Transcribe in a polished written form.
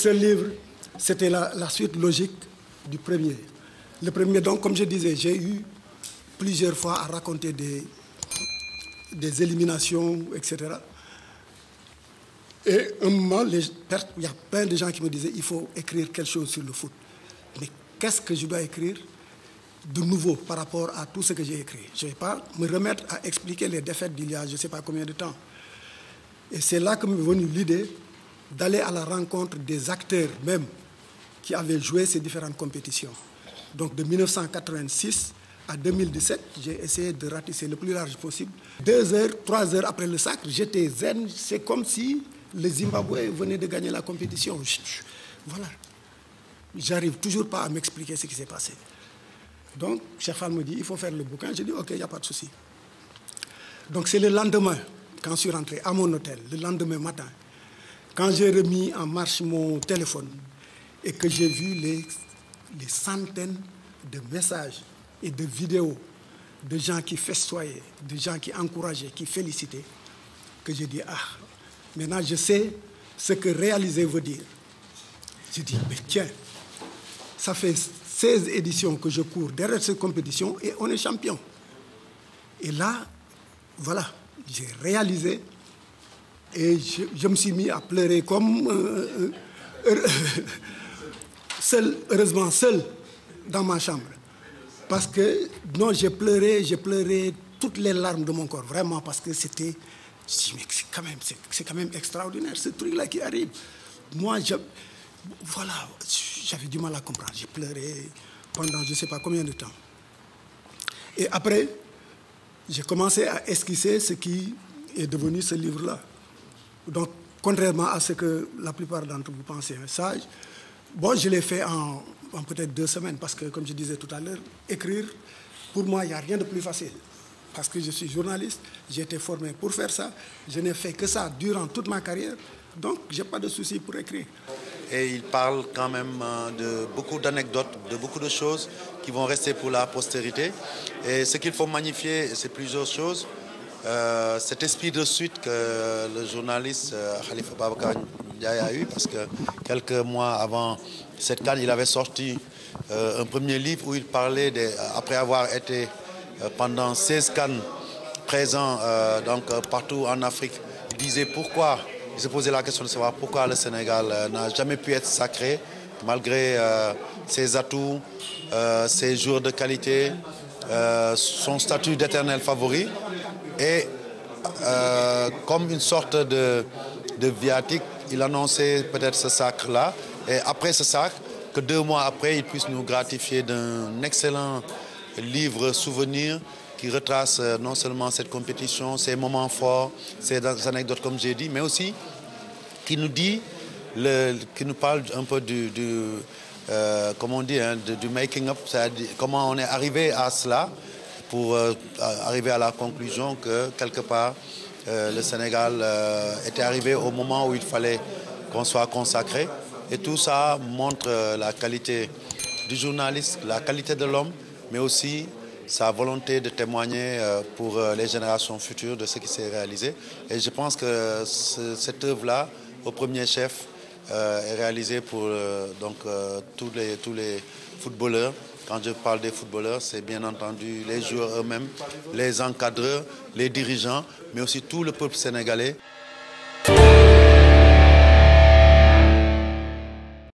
ce livre, c'était la suite logique du premier. Le premier, donc, comme je disais, j'ai eu plusieurs fois à raconter des éliminations, etc. Et à un moment, il y a plein de gens qui me disaient il faut écrire quelque chose sur le foot. Mais qu'est-ce que je dois écrire de nouveau par rapport à tout ce que j'ai écrit? Je ne vais pas me remettre à expliquer les défaites d'il y a je ne sais pas combien de temps. Et c'est là que m'est venue l'idée d'aller à la rencontre des acteurs même qui avaient joué ces différentes compétitions. Donc de 1986 à 2017, j'ai essayé de ratisser le plus large possible. 2 heures, 3 heures après le sacre, j'étais zen. C'est comme si le Zimbabwe venait de gagner la compétition. Voilà. J'arrive toujours pas à m'expliquer ce qui s'est passé. Donc, Cheikh Fall me dit, il faut faire le bouquin. J'ai dit, OK, il n'y a pas de souci. Donc, c'est le lendemain, quand je suis rentré à mon hôtel, le lendemain matin, quand j'ai remis en marche mon téléphone et que j'ai vu les centaines de messages et de vidéos de gens qui festoyaient, de gens qui encourageaient, qui félicitaient, que j'ai dit, ah, maintenant je sais ce que réaliser veut dire. J'ai dit, mais tiens, ça fait 16 éditions que je cours derrière cette compétition et on est champion. Et là, voilà, j'ai réalisé et je me suis mis à pleurer comme seul, heureusement seul dans ma chambre. Parce que, non, j'ai pleuré toutes les larmes de mon corps, vraiment, parce que c'était, c'est quand même extraordinaire, ce truc-là qui arrive. Moi, voilà, j'avais du mal à comprendre. J'ai pleuré pendant je ne sais pas combien de temps. Et après, j'ai commencé à esquisser ce qui est devenu ce livre-là. Donc, contrairement à ce que la plupart d'entre vous pensez un sage, bon, je l'ai fait en peut-être 2 semaines, parce que, comme je disais tout à l'heure, écrire, pour moi, il n'y a rien de plus facile. Parce que je suis journaliste, j'ai été formé pour faire ça, je n'ai fait que ça durant toute ma carrière, donc je n'ai pas de souci pour écrire. Et il parle quand même de beaucoup d'anecdotes, de beaucoup de choses qui vont rester pour la postérité. Et ce qu'il faut magnifier, c'est plusieurs choses. Cet esprit de suite que le journaliste Khalifa Babacar Ndiaye a eu, parce que quelques mois avant cette CAN, il avait sorti un premier livre où il parlait, après avoir été pendant 16 CAN présent donc, partout en Afrique, il disait pourquoi, il se posait la question de savoir pourquoi le Sénégal n'a jamais pu être sacré, malgré ses atouts, ses joueurs de qualité, son statut d'éternel favori. Et comme une sorte de viatique, il annonçait peut-être ce sacre-là. Et après ce sacre, que 2 mois après, il puisse nous gratifier d'un excellent livre souvenir qui retrace non seulement cette compétition, ses moments forts, ses anecdotes comme j'ai dit, mais aussi qui nous dit, qui nous parle un peu comment on dit, hein, du making-up, c'est-à-dire comment on est arrivé à cela, pour arriver à la conclusion que, quelque part, le Sénégal était arrivé au moment où il fallait qu'on soit consacré. Et tout ça montre la qualité du journaliste, la qualité de l'homme, mais aussi sa volonté de témoigner pour les générations futures de ce qui s'est réalisé. Et je pense que cette œuvre-là, au premier chef, est réalisée pour tous les footballeurs. Quand je parle des footballeurs, c'est bien entendu les joueurs eux-mêmes, les encadreurs, les dirigeants, mais aussi tout le peuple sénégalais.